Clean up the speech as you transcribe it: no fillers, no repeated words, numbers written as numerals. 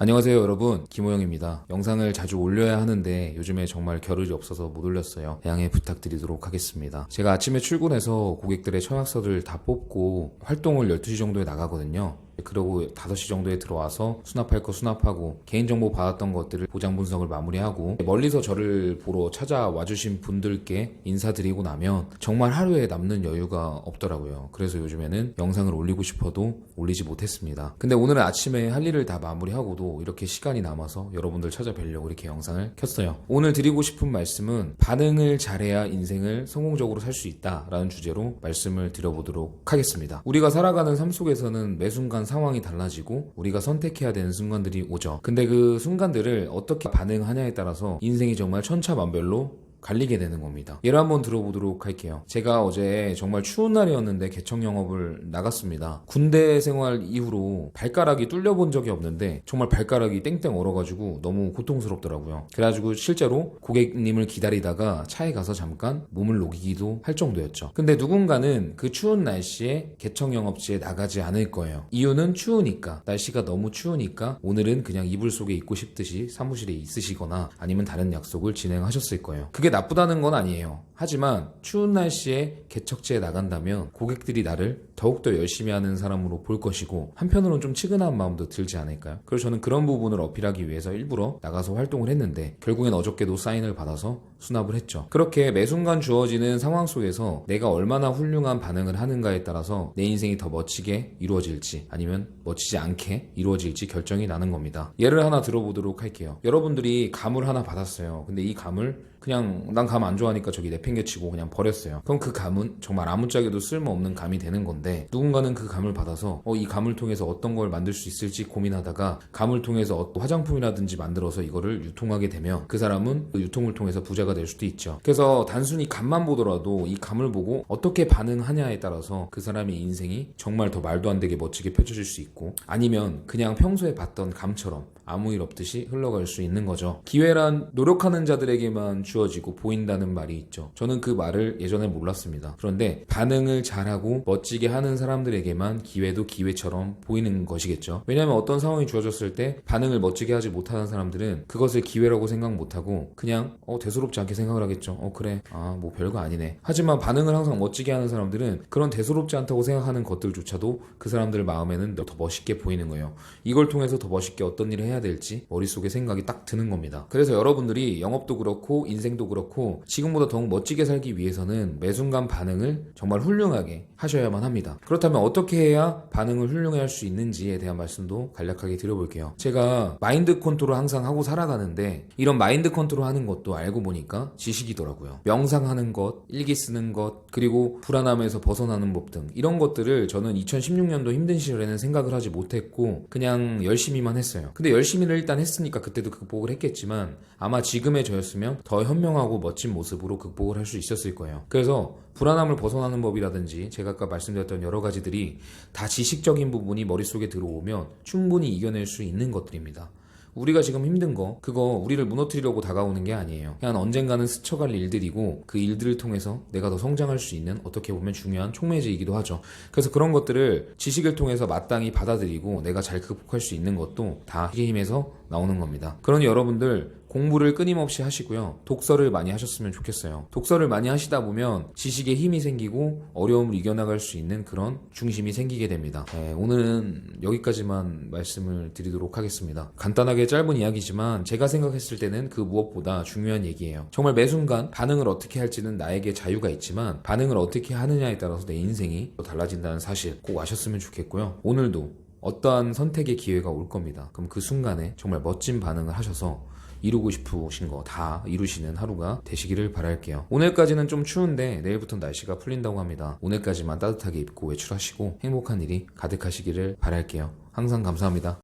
안녕하세요 여러분, 김호영입니다. 영상을 자주 올려야 하는데 요즘에 정말 겨를이 없어서 못 올렸어요. 양해 부탁드리도록 하겠습니다. 제가 아침에 출근해서 고객들의 청약서를 다 뽑고 활동을 12시 정도에 나가거든요. 그러고 5시 정도에 들어와서 수납할 거 수납하고 개인정보 받았던 것들을 보장 분석을 마무리하고 멀리서 저를 보러 찾아와 주신 분들께 인사드리고 나면 정말 하루에 남는 여유가 없더라고요. 그래서 요즘에는 영상을 올리고 싶어도 올리지 못했습니다. 근데 오늘 아침에 할 일을 다 마무리하고도 이렇게 시간이 남아서 여러분들 찾아뵈려고 이렇게 영상을 켰어요. 오늘 드리고 싶은 말씀은 반응을 잘해야 인생을 성공적으로 살 수 있다라는 주제로 말씀을 드려보도록 하겠습니다. 우리가 살아가는 삶 속에서는 매 순간 상황이 달라지고 우리가 선택해야 되는 순간들이 오죠. 근데 그 순간들을 어떻게 반응하냐에 따라서 인생이 정말 천차만별로 갈리게 되는 겁니다. 예를 한번 들어보도록 할게요. 제가 어제 정말 추운 날이었는데 개청 영업을 나갔습니다. 군대 생활 이후로 발가락이 뚫려본 적이 없는데 정말 발가락이 땡땡 얼어가지고 너무 고통스럽더라고요. 그래가지고 실제로 고객님을 기다리다가 차에 가서 잠깐 몸을 녹이기도 할 정도였죠. 근데 누군가는 그 추운 날씨에 개청 영업지에 나가지 않을 거예요. 이유는 추우니까, 날씨가 너무 추우니까 오늘은 그냥 이불 속에 있고 싶듯이 사무실에 있으시거나 아니면 다른 약속을 진행하셨을 거예요. 그게 나쁘다는 건 아니에요. 하지만 추운 날씨에 개척지에 나간다면 고객들이 나를 더욱더 열심히 하는 사람으로 볼 것이고 한편으로는 좀 측은한 마음도 들지 않을까요? 그래서 저는 그런 부분을 어필하기 위해서 일부러 나가서 활동을 했는데 결국엔 어저께도 사인을 받아서 수납을 했죠. 그렇게 매 순간 주어지는 상황 속에서 내가 얼마나 훌륭한 반응을 하는가에 따라서 내 인생이 더 멋지게 이루어질지 아니면 멋지지 않게 이루어질지 결정이 나는 겁니다. 예를 하나 들어보도록 할게요. 여러분들이 감을 하나 받았어요. 근데 이 감을 그냥 난 감 안 좋아하니까 저기 내팽개치고 그냥 버렸어요. 그럼 그 감은 정말 아무짝에도 쓸모없는 감이 되는 건데 누군가는 그 감을 받아서 이 감을 통해서 어떤 걸 만들 수 있을지 고민하다가 감을 통해서 화장품이라든지 만들어서 이거를 유통하게 되면 그 사람은 그 유통을 통해서 부자가 될 수도 있죠. 그래서 단순히 감만 보더라도 이 감을 보고 어떻게 반응하냐에 따라서 그 사람의 인생이 정말 더 말도 안 되게 멋지게 펼쳐질 수 있고 아니면 그냥 평소에 봤던 감처럼 아무 일 없듯이 흘러갈 수 있는 거죠. 기회란 노력하는 자들에게만 주어지고 보인다는 말이 있죠. 저는 그 말을 예전에 몰랐습니다. 그런데 반응을 잘하고 멋지게 하는 사람들에게만 기회도 기회처럼 보이는 것이겠죠. 왜냐하면 어떤 상황이 주어졌을 때 반응을 멋지게 하지 못하는 사람들은 그것을 기회라고 생각 못하고 그냥 대수롭지 않게 생각을 하겠죠. 그래, 뭐 별거 아니네. 하지만 반응을 항상 멋지게 하는 사람들은 그런 대수롭지 않다고 생각하는 것들조차도 그 사람들 마음에는 더 멋있게 보이는 거예요. 이걸 통해서 더 멋있게 어떤 일을 해야 될지 머릿속에 생각이 딱 드는 겁니다. 그래서 여러분들이 영업도 그렇고 인생도 그렇고 지금보다 더욱 멋지게 살기 위해서는 매 순간 반응을 정말 훌륭하게 하셔야만 합니다. 그렇다면 어떻게 해야 반응을 훌륭히 할 수 있는지에 대한 말씀도 간략하게 드려볼게요. 제가 마인드 컨트롤 항상 하고 살아가는데 이런 마인드 컨트롤 하는 것도 알고 보니까 지식이더라고요. 명상하는 것, 일기 쓰는 것, 그리고 불안함에서 벗어나는 법 등 이런 것들을 저는 2016년도 힘든 시절에는 생각을 하지 못했고 그냥 열심히만 했어요. 근데 열심히를 일단 했으니까 그때도 극복을 했겠지만 아마 지금의 저였으면 더 현명하고 멋진 모습으로 극복을 할 수 있었을 거예요. 그래서 불안함을 벗어나는 법이라든지 제가 아까 말씀드렸던 여러 가지들이 다 지식적인 부분이 머릿속에 들어오면 충분히 이겨낼 수 있는 것들입니다. 우리가 지금 힘든 거 그거 우리를 무너뜨리려고 다가오는 게 아니에요. 그냥 언젠가는 스쳐갈 일들이고 그 일들을 통해서 내가 더 성장할 수 있는 어떻게 보면 중요한 촉매제이기도 하죠. 그래서 그런 것들을 지식을 통해서 마땅히 받아들이고 내가 잘 극복할 수 있는 것도 다 힘의 힘에서 나오는 겁니다. 그러니 여러분들 공부를 끊임없이 하시고요. 독서를 많이 하셨으면 좋겠어요. 독서를 많이 하시다 보면 지식에 힘이 생기고 어려움을 이겨나갈 수 있는 그런 중심이 생기게 됩니다. 오늘은 여기까지만 말씀을 드리도록 하겠습니다. 간단하게 짧은 이야기지만 제가 생각했을 때는 그 무엇보다 중요한 얘기예요. 정말 매 순간 반응을 어떻게 할지는 나에게 자유가 있지만 반응을 어떻게 하느냐에 따라서 내 인생이 달라진다는 사실 꼭 아셨으면 좋겠고요. 오늘도 어떠한 선택의 기회가 올 겁니다. 그럼 그 순간에 정말 멋진 반응을 하셔서 이루고 싶으신 거 다 이루시는 하루가 되시기를 바랄게요. 오늘까지는 좀 추운데 내일부터 날씨가 풀린다고 합니다. 오늘까지만 따뜻하게 입고 외출하시고 행복한 일이 가득하시기를 바랄게요. 항상 감사합니다.